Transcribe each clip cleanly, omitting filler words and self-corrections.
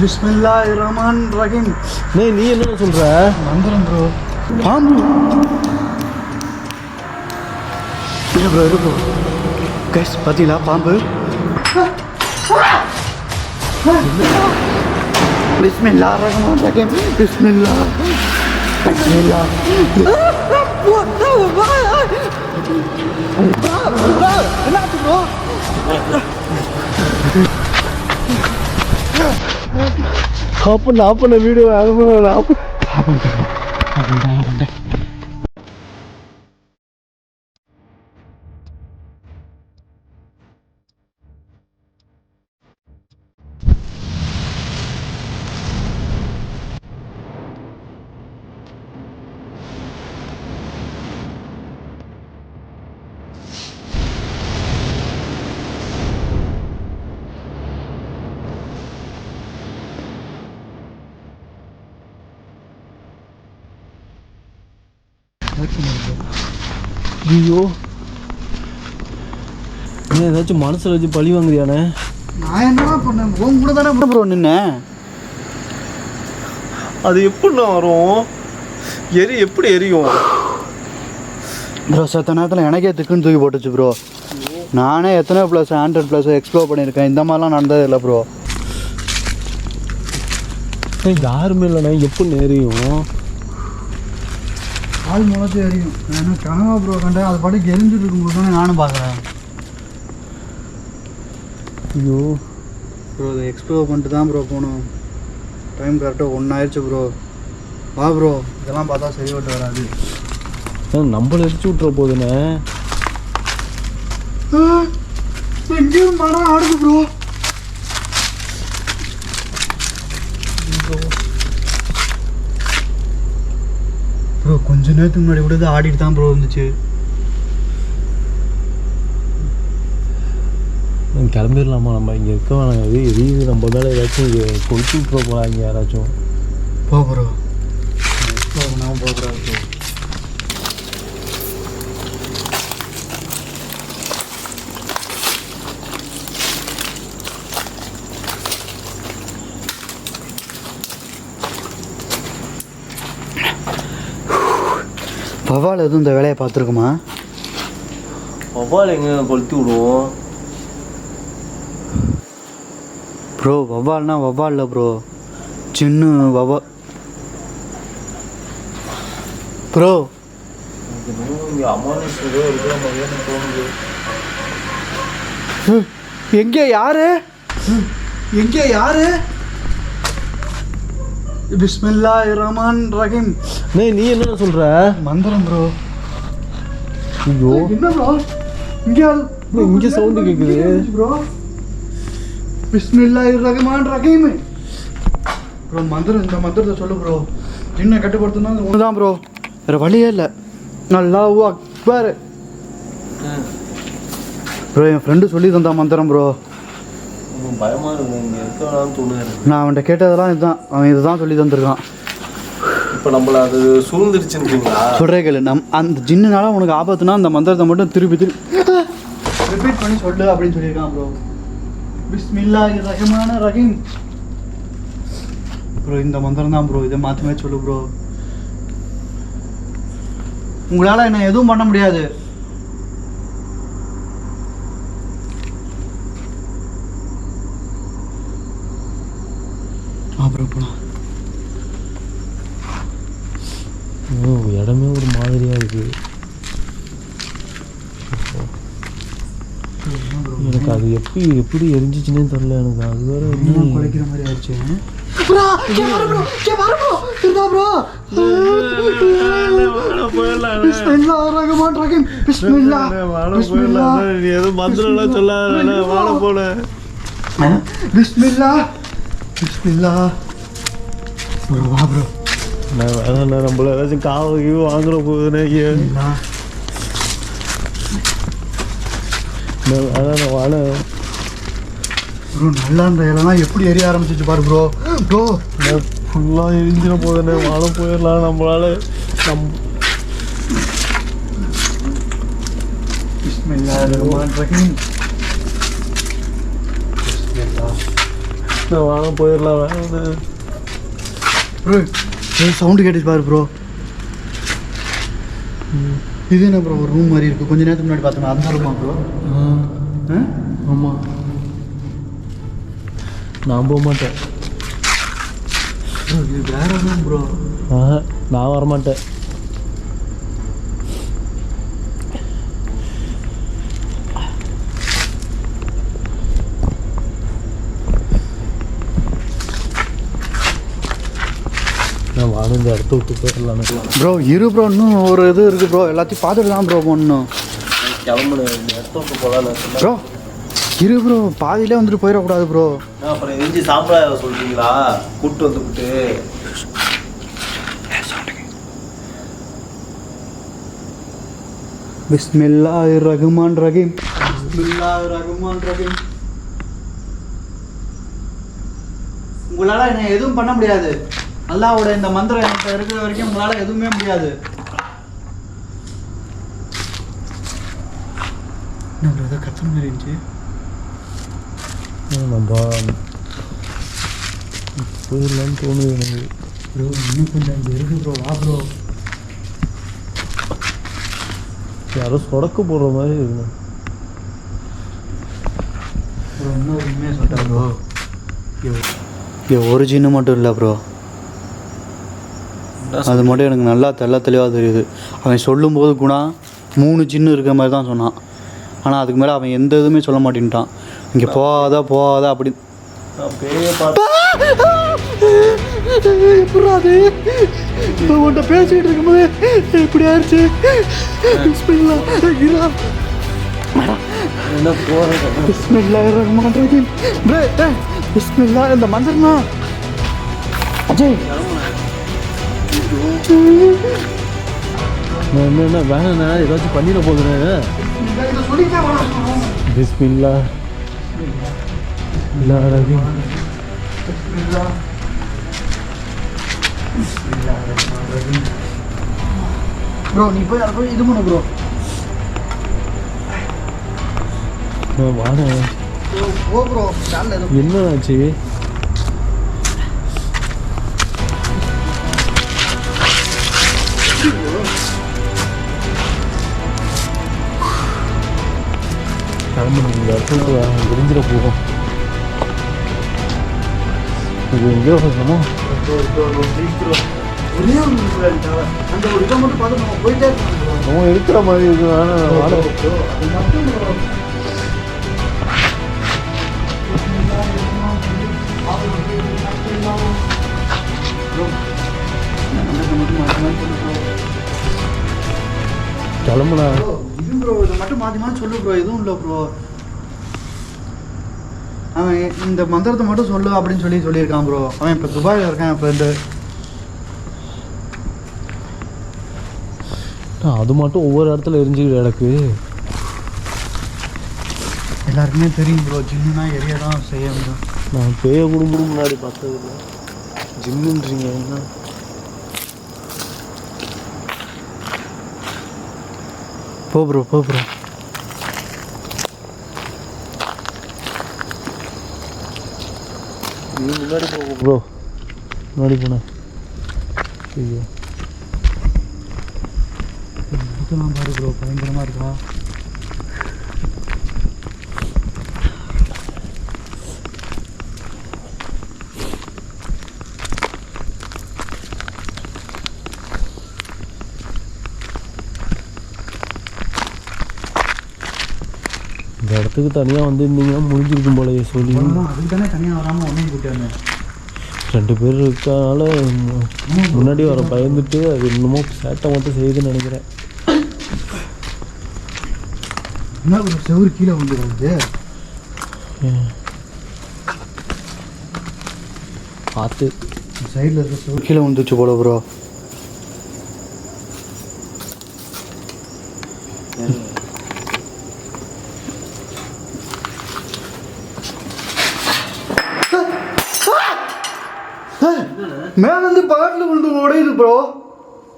பிஸ்மில்லாஹிர்ரஹ்மானிர்ரஹீம். நீ என்ன சொல்ற? மந்திரம் ப்ரோ. பாம்பு இல்லை ப்ரோ, இருக்கு ப்ரோ. கைஸ் பார்த்தீங்களா பாம்பு? பிஸ்மில்லாஹிர்ரஹ்மானிர்ரஹீம். பிஸ்மில்லாஹ் பிஸ்மில்லாஹ். என்னாச்சு ப்ரோ? ஆஃப் பண்ண வீடியோ ஆஃப். ஐயோ, நீ ஏதாச்சும் மனசில் வச்சு பழி வாங்குறியானே? நான் என்ன பண்ணேன்? உன் கூட தானே ப்ரோ நின்னேன். அது எப்படிண்ணா வரும்? எப்படி எரியும் ப்ரோ? சத்த நேரத்தில் எனக்கே திக்குன்னு தூக்கி போட்டுச்சு ப்ரோ. நானே எத்தனை ப்ளஸ் 100+ எக்ஸ்ப்ளோர் பண்ணியிருக்கேன். இந்த மாதிரிலாம் நடந்தது இல்லை ப்ரோ. யாருமே இல்லைண்ணா, எப்படி எரியும்? ஆள் முளைச்சி எரியும். ஏன்னா கனவா ப்ரோ கண்டேன். அது பாட்டுக்கு எரிஞ்சுட்டு இருக்கும்போது தானே நானும் பார்க்குறேன். ஐயோ ப்ரோ, இதை எக்ஸ்ப்ளோர் பண்ணிட்டு தான் ப்ரோ போகணும். டைம் கரெக்டாக 1 ஆயிடுச்சு ப்ரோ. வா ப்ரோ, இதெல்லாம் பார்த்தா சரி விட்டு வராது. நம்மள எரிச்சு விட்டுற போதுண்ணே. எங்கேயும் மரம் ஆடுது ப்ரோ. ப்ரோ கொஞ்ச நேரத்துக்கு முன்னாடி கூட இது ஆடிட்டு தான் ப்ரோ இருந்துச்சு. கிளம்பிடலாமா? நம்ம இங்கே இருக்க வேணாம். எரியுது. நம்ம மேலே ஏதாச்சும் கொளுத்தி விட்டுற போகிறாங்க யாராச்சும். போ ப்ரோ, நான் போகிறாரு ப்ரோ. வவ்வால் எதுவும் இந்த வேலையை பார்த்துருக்குமா? வவ்வால் எங்கே கொளுத்தி விடுவோம் ப்ரோ? வவ்வால்னா வவ்வால் இல்லை ப்ரோ, சின்ன வவ்வா ப்ரோ. எங்கே யாரு? எங்கே யாரு? பிஸ்மில்லாஹிர்ரஹ்மானிர்ரஹீம். நீ என்ன சொல்ற? மந்திரம் ப்ரோ. ஐயோ, என்ன ப்ரோ? இங்கே சவுண்டு கேட்குது ப்ரோ. பிஸ்மில்லாஹிர்ரஹ்மானிர்ரஹீம் ப்ரோ. மந்திரம், இந்த மந்திரத்தை சொல்லு ப்ரோ. என்ன கட்டுப்படுத்தினா ஒன்று தான் ப்ரோ, வேறு வழியே இல்லை. அல்லாஹு அக்பர் ப்ரோ. என் ஃப்ரெண்டு சொல்லி தந்தா மந்திரம் ப்ரோ. பயமாக இருக்கும். இங்கே இருக்க வேணாம்னு தோணுது. நான் அவன்கிட்ட கேட்டதெல்லாம் இதுதான். அவன் இதுதான் சொல்லி தந்துருக்கான். இப்போ நம்மளை அது சூழ்ந்துருச்சுன்றீங்களா? சொல்கிறே கேளு. அந்த ஜின்னுனால உனக்கு ஆபத்துனா அந்த மந்திரத்தை மட்டும் திருப்பி ரிப்பீட் பண்ணி சொல்லு அப்படின்னு சொல்லியிருக்கான் ப்ரோ. பிஸ்மில்லாஹிர்ரஹ்மானிர்ரஹீம் ப்ரோ. இந்த மந்திரம் தான் ப்ரோ. இதை மாற்றி மாற்றி சொல்லு ப்ரோ. உங்களால் என்ன எதுவும் பண்ண முடியாது. அப்புறம் போலாம். இடமே ஒரு மாதிரியா இருக்கு. எனக்கு அது எப்படி எரிஞ்சிச்சுன்னே தெரியல. எனக்கு அது வேற குலைக்கிற மாதிரி ஆயிடுச்சு. எதுவும் மந்திரம் சொல்லாத. வாழ போல. பிஸ்மில்லா பிஸ்மில்லா வா ப்ரோ. அதான் நம்மள ஏதாச்சும் காவல் வாங்குற போதுனே. அதான் வாழ ப்ரோ. நல்லா இந்த இலைலாம் எப்படி எரிய ஆரம்பிச்சிச்சு பாரு ப்ரோ. ப்ரோ ஃபுல்லாக எரிஞ்சிட போதுனே. வாழ போயிடலாம் நம்மளால. பிஸ்மில்லாஹிர்ரஹ்மானிர்ரஹீம். நான் வாங்க போயிடலாம் வேணாம். ப்ரோ சவுண்டு கேட்டுச்சு பாரு ப்ரோ. இது என்ன ப்ரோ ஒரு ரூம் மாதிரி இருக்குது. கொஞ்ச நேரத்துக்கு முன்னாடி பார்த்தோம் அந்த ரூமா ப்ரோ? ஆமாம். நான் போக மாட்டேன் ப்ரோ. இது வேற ரூம் ப்ரோ. நான் வரமாட்டேன். நான் வாழ்ந்த இடத்த விட்டு போயிடலாம் ப்ரோ. இரு ப்ரோ, இன்னும் ஒரு இது இருக்குது ப்ரோ. எல்லாத்தையும் பார்த்துட்டு தான் ப்ரோ போடணும். கிளம்புன இந்த இடத்த விட்டு போகலாம் ப்ரோ. இரு ப்ரோ, பாதியிலே வந்துட்டு போயிடக்கூடாது ப்ரோ. அப்புறம் எரிஞ்சு சாப்பிட சொல்கிறீங்களா? கூப்பிட்டு வந்துக்கிட்டு பிஸ்மில்லாஹிர் ரஹ்மான் ரஹீம். பிஸ்மில்லாஹிர் ரஹ்மான் ரஹீம். உங்களால் என்ன எதுவும் பண்ண முடியாது. அல்லாஹ்வோட இந்த மந்திரம் எனக்கு இருக்கிற வரைக்கும் உங்களால் எதுவுமே முடியாது. என்ன ப்ரோ ஏதோ கத்துற மாதிரி இருந்துச்சு. நம்ம போயிடலான்னு தோணுது எனக்கு. ப்ரோ இன்னும் கொஞ்சம் அங்கே இருக்கு ப்ரோ. வா ப்ரோ. யாரோ சொடக்கு போடுற மாதிரி இருக்கு ப்ரோ. இன்னும் உண்மையாக சொல்லிட்டேன் ப்ரோ. இங்கே ஒரு ஜின்னு மட்டும் இல்லை ப்ரோ. அது மட்டும் எனக்கு நல்லா தெளிவாக தெரியுது. அவன் சொல்லும்போது குணா 3 ஜின்னு இருக்கிற மாதிரி தான் சொன்னான். ஆனால் அதுக்கு மேலே அவன் எந்த இதுவுமே சொல்ல மாட்டேன்ட்டான். இங்கே போகாத அப்படி எப்படாது உன்கிட்ட பேசிக்கிட்டு இருக்கும்போது எப்படி ஆயிடுச்சு. பிஸ்மில்லா இந்த மந்திரமா அஜய் என்ன வேணா ஏதாச்சும் பண்ணிட போகுதுண்ணே. பிஸ்மில்லா ப்ரோ. நீ போய் அதை போய் இது பண்ணு ப்ரோ. வாங்க. ஓ ப்ரோ என்ன ஆச்சு? விரிஞ்சிட போகும். இது எங்கேயோ சொல்லணும். அந்த ஒரு இதை மட்டும் பார்த்து நம்ம போயிட்டே இருக்கோம். அவன் இருக்கிற மாதிரி இருக்கு. கிளம்புனா இது ப்ரோ. இதை மட்டும் மாற்றி மாற்றி சொல்லு ப்ரோ. எதுவும் இல்லை ப்ரோ. அவன் இந்த மந்திரத்தை மட்டும் சொல்லு அப்படின்னு சொல்லியிருக்கான் ப்ரோ. அவன் இப்போ துபாயில் இருக்கான் என் ஃப்ரெண்டு. அது மட்டும் ஒவ்வொரு இடத்துல எரிஞ்சுக்கிட்டு எனக்கு எல்லாருக்குமே தெரியும் ப்ரோ. ஜிம்னா எரிய தான் செய்யணும். நான் பேய குடும்பம் முன்னாடி பார்த்ததில்ல. ஜிம்முன்றீங்க என்ன? போ ப்ரோ. நீ முன்னாடி போக ப்ரோ. முன்னாடி போனேன். ஐயோ இதெல்லாம் பாரு ப்ரோ. பயங்கரமாக இருக்கா. இந்த இடத்துக்கு தனியாக வந்திருந்தீங்கன்னா முடிஞ்சிருக்கும் போலயே சொல்லி. அதுக்கு தானே தனியாக வராமல் ஒன்றையும் கூப்பிட்டாங்க. 2 பேர் இருக்கனால முன்னாடி வர பயந்துட்டு அது இன்னமும் சேட்டை மட்டும் செய்யுதுன்னு நினைக்கிறேன். என்ன ஒரு செவரு கீழே வந்துடுறது. பார்த்து சைடில் இருக்க செவரு கீழே வந்துச்சு போல ப்ரோ. மேலேருந்து பாட்டில் விழுந்து உடையுது ப்ரோ.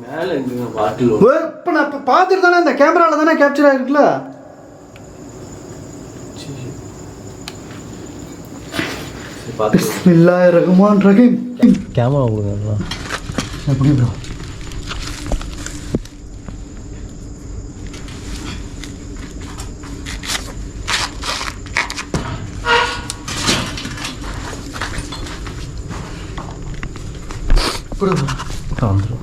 மேலே எங்க பாட்டில் இப்போ நான் இப்போ பார்த்துட்டு தானே இந்த கேமராவில் தானே கேப்சர் ஆகிருக்குல்ல. பார்த்து பிஸ்மில்லாஹிர் ரஹ்மானிர் ரஹீம். கேமரா கொடுங்க. எப்படி ப்ரோ? வந்துடும்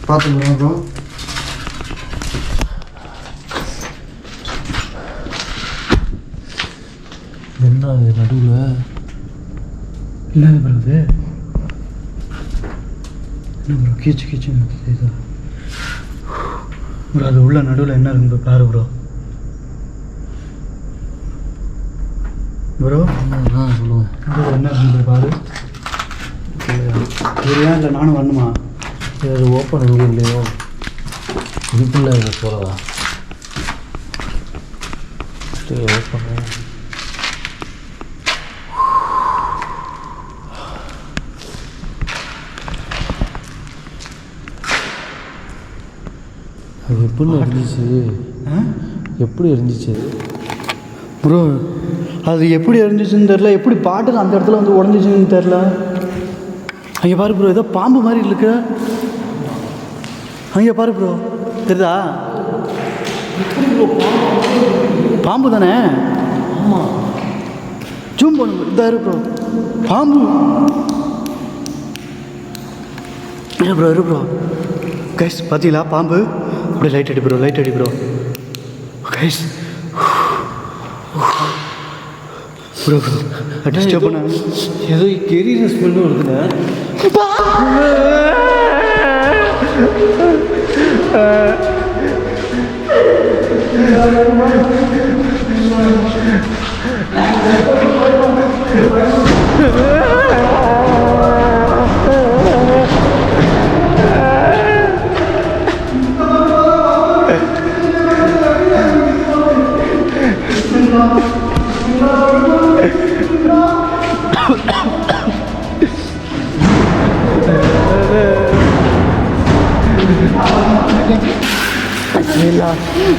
பார்த்துக்கலாம் ப்ரோ. என்ன நடுவில் என்னது ப்ரோ இது? என்ன ப்ரோ கீச்சு கீச்சு செய்தா ப்ரோ? அது உள்ள நடுவில் என்ன இருக்கு பாரு ப்ரோ. ப்ரோ சொல்லுவேன். நடுவில் என்ன இருக்கு பாரு. சரியா இல்லை நானும் வரணுமா? சரி ஓப்பன் எங்கே இல்லையோ இதுக்குள்ளே போகிறதா? சரி ஓப்பன். அது எப்படி இருந்துச்சு? எப்படி இருந்துச்சு ப்ரோ? அது எப்படி இருந்துச்சுன்னு தெரில. எப்படி பாட்டில் அந்த இடத்துல வந்து உடஞ்சிச்சுன்னு தெரில. அங்கே பாரு ப்ரோ, ஏதோ பாம்பு மாதிரி இருக்கு. அங்கே பாரு ப்ரோ, தெரியுதா? பாம்பு தானே? ஆமாம். ஜூம் பண்ணு. இதாக இரு ப்ரோ, பாம்பு. இரு ப்ரோ கைஸ், பார்த்தீங்களா பாம்பு? அப்படியே லைட் அடி ப்ரோ, லைட் அடி ப்ரோ கைஸ். ப்ரோ டிஸ்டர்ப் பண்ண ஏதோ கெரியிற ஸ்மெல்லு வருதுண்ணே.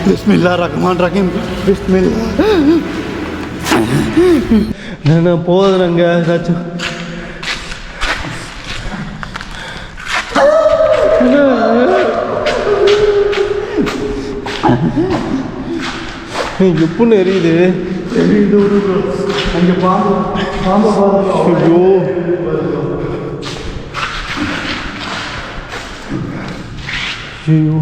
பிஸ்மில்லாஹிர் ரஹ்மானிர் ரஹீம். பிஸ்மில்லா. நான் போதுறேங்க ஏதாச்சும். எப்படின்னு எரியுது? அங்கே பாம்பு பாம்பை பாருங்க. ஐயோ ஐயோ.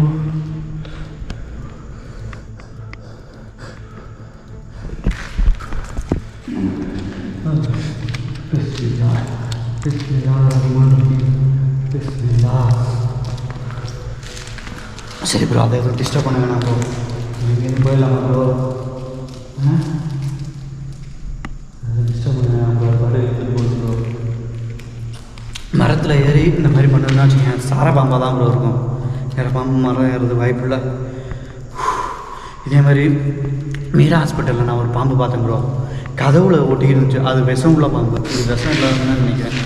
சரி ப்ரோ, அதை எதுவும் டிஸ்டர்ப் பண்ண வேணாம் ப்ரோ. இங்கேருந்து போயிடலாமா ப்ரோ? டிஸ்டர்ப் பண்ண வேணாம் ப்ரோ. பாட்டு எடுத்துகிட்டு போகுது ப்ரோ. மரத்தில் ஏறி இந்த மாதிரி பண்ணுறதுனா வச்சுக்கேன், சார பாம்பாக தான் ப்ரோ இருக்கும். வேறு பாம்பு மரம் ஏறுறது வாய்ப்பு இல்லை. இதே மாதிரி மீரா ஹாஸ்பிட்டலில் நான் ஒரு பாம்பு பார்த்தேன் ப்ரோ. கதவுல ஒட்டி இருந்துச்சு. அது விஷம் உள்ள பாம்பு. இது விஷம் இல்லாததுன்னு நினைக்கிறேன்.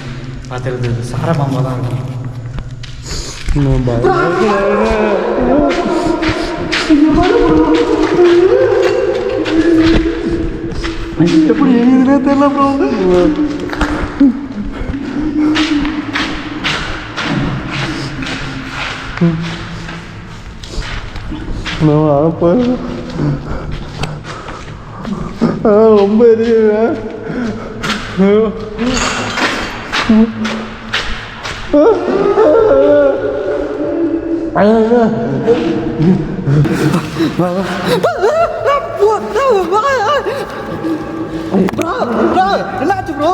பார்த்துருது சார பாம்பாக தான் இருக்கும். எப்படி எரியுதுன்னே தெரியல ப்ரோ. ரொம்ப எரியுது. என்னாச்சு ப்ரோ?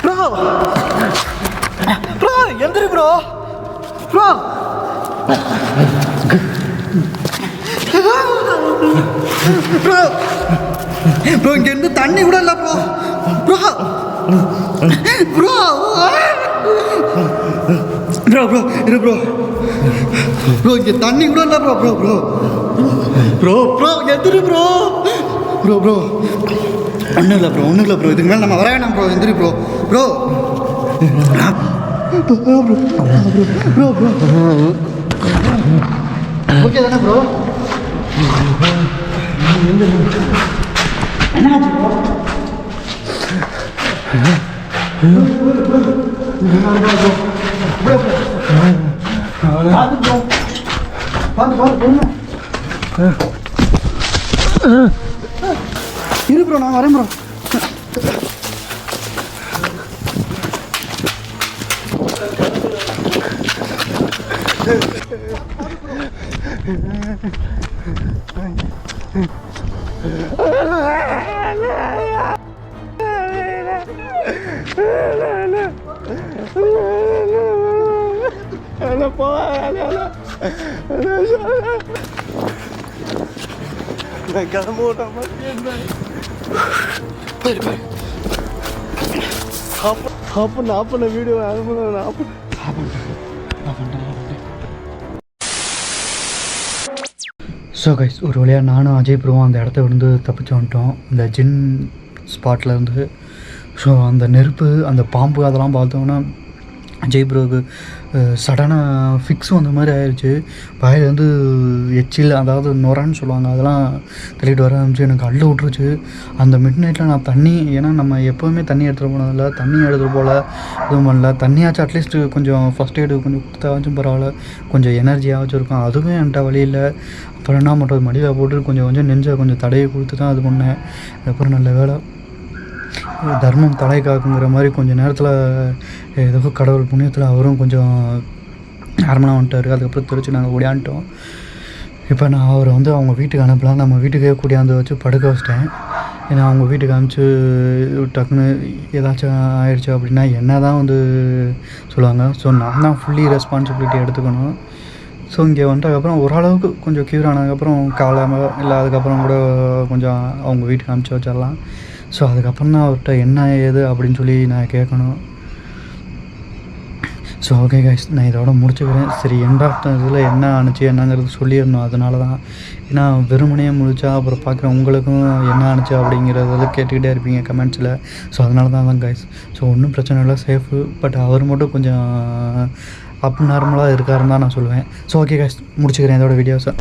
ப்ரோ ப்ரோ எந்திரி ப்ரோ. ப்ரோ ப்ரோ ப்ரோ இங்கேருந்து தண்ணி கூட இல்லை bro. Bro bro bro bro இரு ப்ரோ. ப்ரோ இங்கே தண்ணி கூட இல்லை bro. Bro bro bro bro எந்திரி ப்ரோ. ப்ரோ ப்ரோ ஒன்றும் இல்லை ப்ரோ, ஒன்றும் இல்லை ப்ரோ. இதுக்கு மேலே நம்ம வர வேணாம் ப்ரோ. எந்திரி bro. Bro bro bro bro okay தானே ப்ரோ? என்னாச்சு ப்ரோ? இரு ப்ரோ, நான் வரேன் ப்ரோ. அப்போ வீடியோ ஸோ கைஸ், ஒரு வழியாக நானும் அஜய் ப்ரோவும் அந்த இடத்த வந்து தப்பிச்சு வந்துட்டோம், இந்த ஜின் ஸ்பாட்லேருந்து. ஸோ அந்த நெருப்பு, அந்த பாம்பு அதெல்லாம் பார்த்தோன்னா அஜய் ப்ரோவுக்கு சடனாக ஃபிக்ஸ் வந்த மாதிரி ஆயிடுச்சு. வாயில் வந்து எச்சில், அதாவது நுரன்னு சொல்லுவாங்க, அதெல்லாம் தள்ளிட்டு வர ஆரம்பிச்சு. எனக்கு அள்ள விட்டுருச்சு. அந்த மிட் நைட்டில் நான் தண்ணி, ஏன்னா நம்ம எப்போவுமே தண்ணி எடுத்துகிட்டு போனதில்ல, தண்ணி எடுத்துகிட்டு போகல, எதுவும் பண்ணல. தண்ணியாச்சும் அட்லீஸ்ட்டு கொஞ்சம் ஃபஸ்ட் எய்டு கொஞ்சம் கொடுத்தாச்சும் பரவாயில்ல, கொஞ்சம் எனர்ஜியாகச்சும் இருக்கும். அதுவும் என்கிட்ட வழியில். அப்புறம் என்ன பண்ணுறது, மடியில் போட்டு கொஞ்சம் கொஞ்சம் நெஞ்சை கொஞ்சம் தடையை கொடுத்து தான் அது பண்ணேன். அதுக்கப்புறம் நல்ல வேலை, தர்மம் தலை காக்குங்கிற மாதிரி கொஞ்சம் நேரத்தில் ஏதோ கடவுள் புண்ணியத்தில் அவரும் கொஞ்சம் அரமணம் வந்துட்டார். அதுக்கப்புறம் தெரிச்சு நாங்கள் ஓடியான்ட்டோம். இப்போ நான் அவரை வந்து அவங்க வீட்டுக்கு அனுப்பலாம், நம்ம வீட்டுக்கே கூடியாந்து வச்சு படுக்க வச்சிட்டேன். ஏன்னா அவங்க வீட்டுக்கு அனுப்பிச்சு டக்குன்னு ஏதாச்சும் ஆயிடுச்சு அப்படின்னா என்ன தான் வந்து சொல்லுவாங்க. ஸோ நான் தான் ஃபுல்லி ரெஸ்பான்சிபிலிட்டி எடுத்துக்கணும். ஸோ இங்கே வந்ததுக்கப்புறம் ஓரளவுக்கு கொஞ்சம் க்யூர் ஆனதுக்கப்புறம் காலாமல் இல்லை, அதுக்கப்புறம் கூட கொஞ்சம் அவங்க வீட்டுக்கு அனுப்பிச்சி வச்சிடலாம். ஸோ அதுக்கப்புறம் தான் அவர்கிட்ட என்ன ஏது அப்படின்னு சொல்லி நான் கேட்கணும். ஸோ ஓகே கைஸ், நான் இதோட முடிச்சுக்கிறேன். சரி, எண்ட் ஆஃப் த இதில் என்ன ஆணுச்சு என்னங்கிறது சொல்லிடணும். அதனால தான், ஏன்னா வெறுமனையே முடிச்சா அப்புறம் பார்க்குற உங்களுக்கும் என்ன ஆணுச்சு அப்படிங்கிறதெல்லாம் கேட்டுக்கிட்டே இருப்பீங்க கமெண்ட்ஸில். ஸோ அதனால தான் கைஸ். ஸோ ஒன்றும் பிரச்சனை இல்லை, சேஃபு. பட் அவர் மட்டும் கொஞ்சம் அப் நார்மலாக இருக்காருன்னு தான் நான் சொல்லுவேன். ஸோ ஓகே கைஸ், முடிச்சுக்கிறேன் இதோட வீடியோஸை.